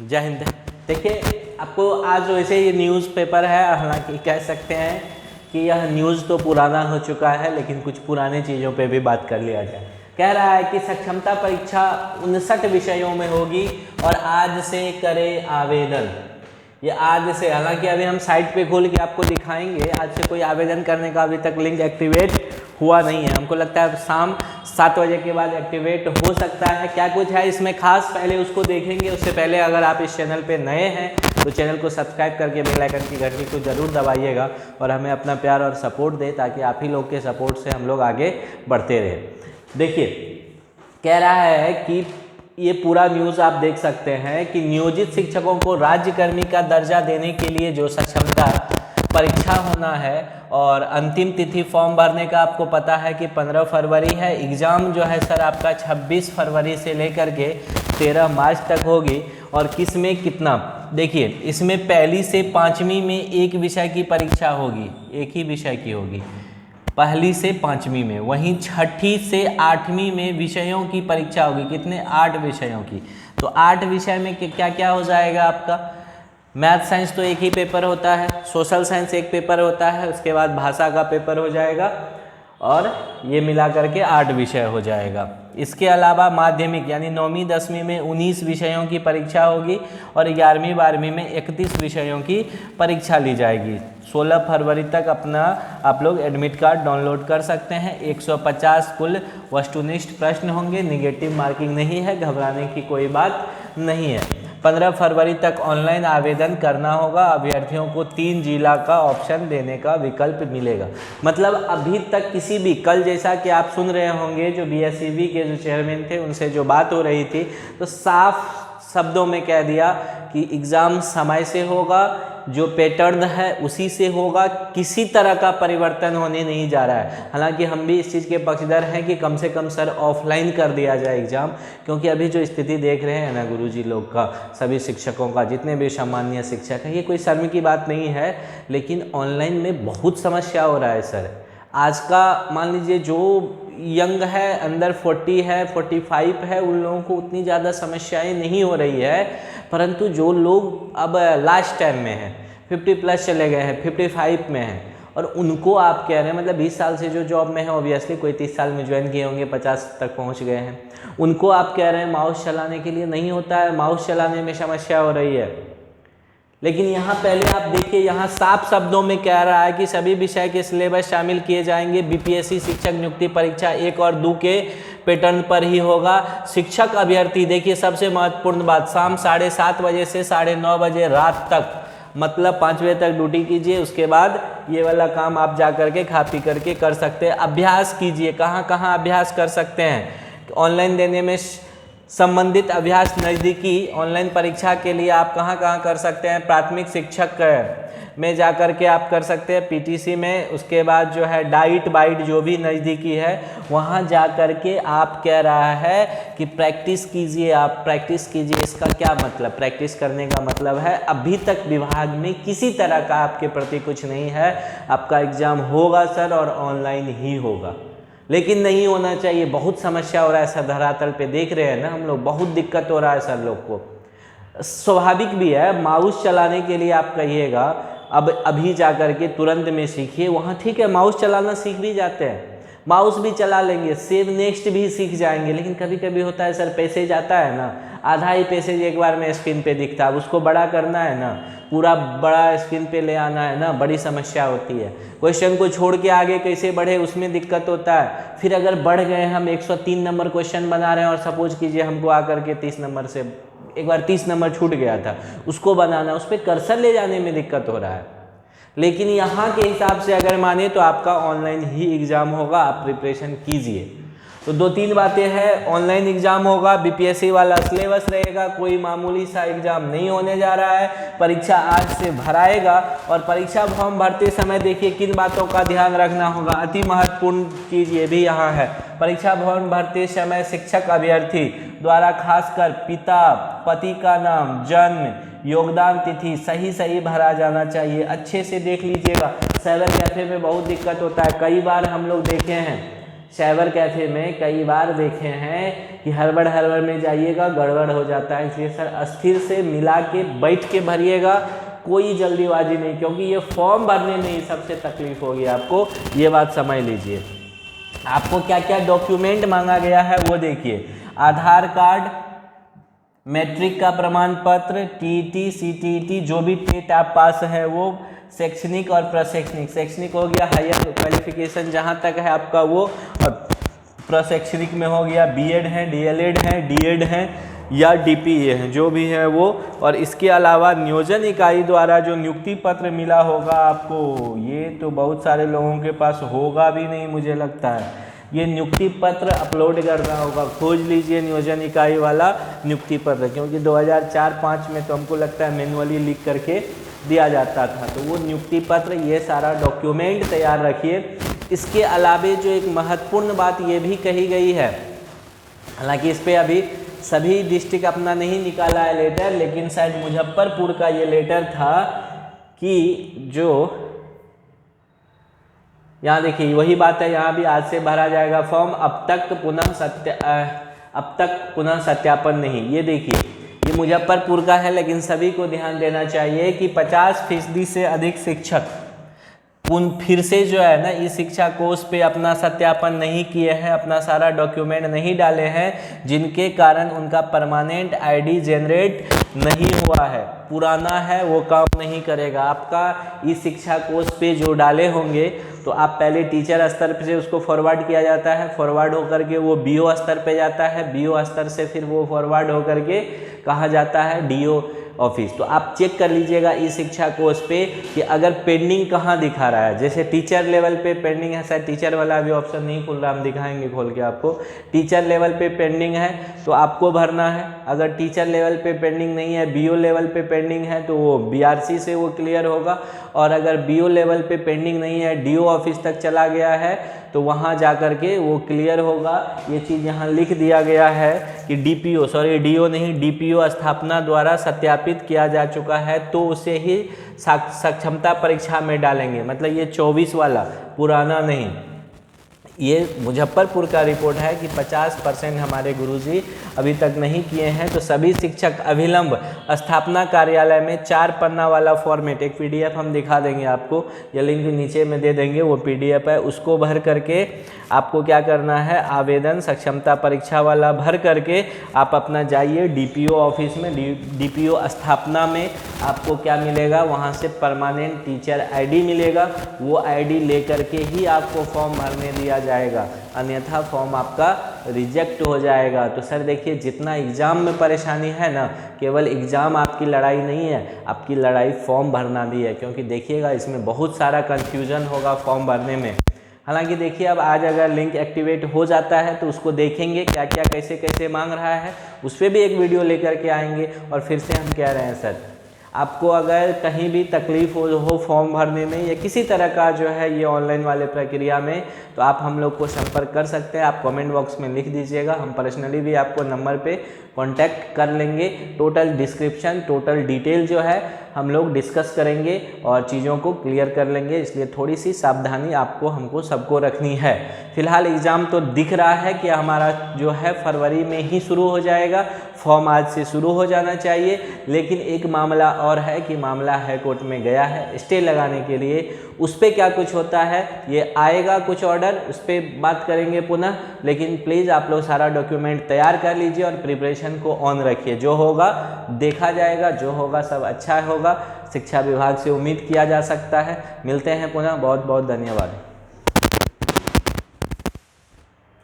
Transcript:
जय हिंद। देखिए, आपको आज वैसे ये न्यूज़पेपर है, हालांकि कह सकते हैं कि यह न्यूज़ तो पुराना हो चुका है, लेकिन कुछ पुराने चीज़ों पे भी बात कर लिया जाए। कह रहा है कि सक्षमता परीक्षा 59 विषयों में होगी और आज से करें आवेदन। ये आज से, हालांकि अभी हम साइट पे खोल के आपको दिखाएंगे, आज से कोई आवेदन करने का अभी तक लिंक एक्टिवेट हुआ नहीं है। हमको लगता है शाम 7 बजे के बाद एक्टिवेट हो सकता है। क्या कुछ है इसमें खास, पहले उसको देखेंगे। उससे पहले अगर आप इस चैनल पे नए हैं तो चैनल को सब्सक्राइब करके बेल आइकन की घंटी को ज़रूर दबाइएगा और हमें अपना प्यार और सपोर्ट दें, ताकि आप ही लोग के सपोर्ट से हम लोग आगे बढ़ते रहें। देखिए, कह रहा है कि ये पूरा न्यूज़ आप देख सकते हैं कि नियोजित शिक्षकों को राज्यकर्मी का दर्जा देने के लिए जो सक्षमता परीक्षा होना है, और अंतिम तिथि फॉर्म भरने का आपको पता है कि 15 फरवरी है। एग्ज़ाम जो है सर आपका 26 फरवरी से लेकर के 13 मार्च तक होगी। और किस में कितना, देखिए इसमें पहली से 5वीं में एक विषय की परीक्षा होगी, एक ही विषय की होगी पहली से 5वीं में। वहीं 6ठी से 8वीं में विषयों की परीक्षा होगी। कितने? 8 विषयों की। तो 8 विषय में क्या क्या हो जाएगा आपका? मैथ साइंस तो एक ही पेपर होता है, सोशल साइंस एक पेपर होता है, उसके बाद भाषा का पेपर हो जाएगा, और ये मिला करके 8 विषय हो जाएगा। इसके अलावा माध्यमिक यानी 9वीं 10वीं में 19 विषयों की परीक्षा होगी और 11वीं 12वीं में 31 विषयों की परीक्षा ली जाएगी। 16 फरवरी तक अपना आप लोग एडमिट कार्ड डाउनलोड कर सकते हैं। 150 कुल वस्तुनिष्ठ प्रश्न होंगे, निगेटिव मार्किंग नहीं है, घबराने की कोई बात नहीं है। 15 फरवरी तक ऑनलाइन आवेदन करना होगा। अभ्यर्थियों को 3 जिला का ऑप्शन देने का विकल्प मिलेगा। मतलब अभी तक किसी भी, कल जैसा कि आप सुन रहे होंगे जो BSEB के जो चेयरमैन थे उनसे जो बात हो रही थी, तो साफ शब्दों में कह दिया कि एग्ज़ाम समय से होगा, जो पैटर्न है उसी से होगा, किसी तरह का परिवर्तन होने नहीं जा रहा है। हालांकि हम भी इस चीज़ के पक्षधर हैं कि कम से कम सर ऑफलाइन कर दिया जाए एग्ज़ाम, क्योंकि अभी जो स्थिति देख रहे हैं ना गुरुजी लोग का, सभी शिक्षकों का, जितने भी सामान्य शिक्षक हैं, ये कोई शर्म की बात नहीं है, लेकिन ऑनलाइन में बहुत समस्या हो रहा है सर। आज का मान लीजिए जो यंग है, अंडर 40 है, 45 है, उन लोगों को उतनी ज़्यादा समस्याएं नहीं हो रही है, परंतु जो लोग अब लास्ट टाइम में हैं, 50 प्लस चले गए हैं, 55 में हैं, और उनको आप कह रहे हैं, मतलब 20 साल से जो जॉब में है, ऑब्वियसली कोई 30 साल में ज्वाइन किए होंगे, 50 तक पहुंच गए हैं, उनको आप कह रहे हैं माउस चलाने के लिए नहीं होता है, माउस चलाने में समस्या हो रही है। लेकिन यहाँ पहले आप देखिए, यहाँ साफ शब्दों में कह रहा है कि सभी विषय के सिलेबस शामिल किए जाएंगे। BPSC शिक्षक नियुक्ति परीक्षा 1 और 2 के पैटर्न पर ही होगा। शिक्षक अभ्यर्थी, देखिए सबसे महत्वपूर्ण बात, शाम 7:30 बजे से 9:30 बजे रात तक, मतलब 5 बजे तक ड्यूटी कीजिए। उसके बाद ये वाला काम आप जा करके खा पी करके कर सकते हैं। अभ्यास कीजिए। कहाँ कहाँ अभ्यास कर सकते हैं? ऑनलाइन देने में संबंधित अभ्यास नज़दीकी ऑनलाइन परीक्षा के लिए आप कहाँ कहाँ कर सकते हैं? प्राथमिक शिक्षक में जा कर के आप कर सकते हैं, PTC में। उसके बाद जो है डाइट बाइट जो भी नज़दीकी है, वहाँ जा कर के आप, कह रहा है कि प्रैक्टिस कीजिए, आप प्रैक्टिस कीजिए। इसका क्या मतलब? प्रैक्टिस करने का मतलब है अभी तक विभाग में किसी तरह का आपके प्रति कुछ नहीं है, आपका एग्ज़ाम होगा सर और ऑनलाइन ही होगा, लेकिन नहीं होना चाहिए। बहुत समस्या हो रहा है सर, धरातल पे देख रहे हैं ना हम लोग, बहुत दिक्कत हो रहा है सर लोग को। स्वाभाविक भी है, माउस चलाने के लिए आप कहिएगा अब अभी जा कर के तुरंत में सीखिए, वहाँ ठीक है माउस चलाना सीख भी जाते हैं, माउस भी चला लेंगे, सेव नेक्स्ट भी सीख जाएंगे। लेकिन कभी कभी होता है सर, पैसेज आता है ना, आधा ही पैसेज एक बार में स्क्रीन पे दिखता है, उसको बड़ा करना है ना, पूरा बड़ा स्क्रीन पे ले आना है ना, बड़ी समस्या होती है। क्वेश्चन को छोड़ के आगे कैसे बढ़े, उसमें दिक्कत होता है। फिर अगर बढ़ गए, हम 103 नंबर क्वेश्चन बना रहे हैं और सपोज कीजिए हमको आकर के 30 नंबर से, एक बार 30 नंबर छूट गया था, उसको बनाना, उस पर कर्सर ले जाने में दिक्कत हो रहा है। लेकिन यहाँ के हिसाब से अगर माने तो आपका ऑनलाइन ही एग्ज़ाम होगा, आप प्रिपरेशन कीजिए। तो 2-3 बातें हैं। ऑनलाइन एग्ज़ाम होगा, BPSC वाला सिलेबस रहेगा, कोई मामूली सा एग्ज़ाम नहीं होने जा रहा है। परीक्षा आज से भराएगा, और परीक्षा फॉर्म भरते समय देखिए किन बातों का ध्यान रखना होगा। अति महत्वपूर्ण चीज़ ये भी यहाँ है, परीक्षा फॉर्म भरते समय शिक्षक अभ्यर्थी द्वारा खासकर पिता, पति का नाम, जन्म, योगदान तिथि सही भरा जाना चाहिए। अच्छे से देख लीजिएगा, साइबर कैफे में बहुत दिक्कत होता है। कई बार हम लोग देखे हैं साइबर कैफ़े में कई बार देखे हैं कि हड़बड़ में जाइएगा, गड़बड़ हो जाता है। इसलिए सर अस्थिर से मिला के बैठ के भरिएगा, कोई जल्दीबाजी नहीं, क्योंकि ये फॉर्म भरने में ही सबसे तकलीफ होगी आपको, ये बात समझ लीजिए। आपको क्या क्या डॉक्यूमेंट मांगा गया है वो देखिए। आधार कार्ड, मैट्रिक का प्रमाण पत्र, टीईटी, सीटीईटी, जो भी टेट आप पास है वो, शैक्षणिक और प्रशैक्षणिक। शैक्षणिक हो गया हायर क्वालिफिकेशन जहाँ तक है आपका वो, और प्रशैक्षणिक में हो गया बीएड है, डीएलएड है, डीएड है या डीपीए है, जो भी है वो। और इसके अलावा नियोजन इकाई द्वारा जो नियुक्ति पत्र मिला होगा आपको, ये तो बहुत सारे लोगों के पास होगा भी नहीं मुझे लगता है। ये नियुक्ति पत्र अपलोड करना होगा, खोज लीजिए नियोजन इकाई वाला नियुक्ति पत्र, क्योंकि 2004-05 में तो हमको लगता है मैनुअली लिख करके दिया जाता था। तो वो नियुक्ति पत्र, ये सारा डॉक्यूमेंट तैयार रखिए। इसके अलावे जो एक महत्वपूर्ण बात ये भी कही गई है, हालांकि इस पर अभी सभी डिस्ट्रिक्ट अपना नहीं निकाला है लेटर, लेकिन शायद मुजफ्फरपुर का ये लेटर था कि जो यहाँ देखिए वही बात है, यहाँ भी आज से भरा जाएगा फॉर्म, अब तक पुनः सत्यापन नहीं। ये देखिए ये मुजफ्फरपुर का है, लेकिन सभी को ध्यान देना चाहिए कि 50% से अधिक शिक्षक फिर से जो है ना इस शिक्षा कोर्स पे अपना सत्यापन नहीं किए हैं, अपना सारा डॉक्यूमेंट नहीं डाले हैं, जिनके कारण उनका परमानेंट आईडी जनरेट नहीं हुआ है, पुराना है वो काम नहीं करेगा। आपका इस शिक्षा कोर्स पे जो डाले होंगे तो आप पहले टीचर स्तर से उसको फॉरवर्ड किया जाता है, फॉरवर्ड होकर के वो बीओ स्तर पे जाता है, बीओ स्तर से फिर वो फॉरवर्ड होकर के कहा जाता है डीओ ऑफिस। तो आप चेक कर लीजिएगा इस शिक्षा कोर्स पे कि अगर पेंडिंग कहाँ दिखा रहा है। जैसे टीचर लेवल पे पेंडिंग है, शायद टीचर वाला अभी ऑप्शन नहीं खुल रहा, हम दिखाएंगे खोल के आपको। टीचर लेवल पे पेंडिंग है तो आपको भरना है। अगर टीचर लेवल पे पेंडिंग नहीं है, बीओ लेवल पे पेंडिंग है, तो वो बीआरसी से वो क्लियर होगा। और अगर बीओ लेवल पे पेंडिंग नहीं है, डीओ ऑफिस तक चला गया है, तो वहाँ जा कर के वो क्लियर होगा। ये चीज़ यहाँ लिख दिया गया है कि डीओ नहीं, डीपीओ स्थापना द्वारा सत्यापित किया जा चुका है, तो उसे ही सक्षमता परीक्षा में डालेंगे। मतलब ये 24 वाला, पुराना नहीं। ये मुजफ्फरपुर का रिपोर्ट है कि 50% हमारे गुरुजी अभी तक नहीं किए हैं। तो सभी शिक्षक अविलंब स्थापना कार्यालय में 4 पन्ना वाला फॉर्मेट, एक पीडीएफ हम दिखा देंगे आपको, ये लिंक नीचे में दे देंगे, वो पीडीएफ है, उसको भर करके आपको क्या करना है, आवेदन सक्षमता परीक्षा वाला भर करके आप अपना जाइए डीपीओ ऑफिस में। डीपीओ स्थापना में आपको क्या मिलेगा, वहाँ से परमानेंट टीचर आईडी मिलेगा, वो आईडी लेकर के ही आपको फॉर्म भरने दिया जाएगा, अन्यथा फॉर्म आपका रिजेक्ट हो जाएगा। तो सर देखिए, जितना एग्ज़ाम में परेशानी है ना, केवल एग्ज़ाम आपकी लड़ाई नहीं है, आपकी लड़ाई फॉर्म भरना भी है, क्योंकि देखिएगा इसमें बहुत सारा कन्फ्यूजन होगा फॉर्म भरने में। हालांकि देखिए अब आज अगर लिंक एक्टिवेट हो जाता है तो उसको देखेंगे क्या क्या कैसे कैसे मांग रहा है, उस पर भी एक वीडियो लेकर के आएंगे। और फिर से हम कह रहे हैं सर, आपको अगर कहीं भी तकलीफ हो फॉर्म भरने में या किसी तरह का जो है ये ऑनलाइन वाले प्रक्रिया में, तो आप हम लोग को संपर्क कर सकते हैं। आप कमेंट बॉक्स में लिख दीजिएगा, हम पर्सनली भी आपको नंबर पे कांटेक्ट कर लेंगे। टोटल डिस्क्रिप्शन, टोटल डिटेल जो है हम लोग डिस्कस करेंगे और चीज़ों को क्लियर कर लेंगे। इसलिए थोड़ी सी सावधानी आपको हमको सबको रखनी है। फिलहाल एग्ज़ाम तो दिख रहा है कि हमारा जो है फरवरी में ही शुरू हो जाएगा, फॉर्म आज से शुरू हो जाना चाहिए। लेकिन एक मामला और है कि मामला हाई कोर्ट में गया है स्टे लगाने के लिए, उस पर क्या कुछ होता है ये आएगा कुछ ऑर्डर, उस पर बात करेंगे पुनः। लेकिन प्लीज़ आप लोग सारा डॉक्यूमेंट तैयार कर लीजिए और प्रिपरेशन को ऑन रखिए। जो होगा देखा जाएगा, जो होगा सब अच्छा होगा, शिक्षा विभाग से उम्मीद किया जा सकता है। मिलते हैं पुनः, बहुत बहुत धन्यवाद।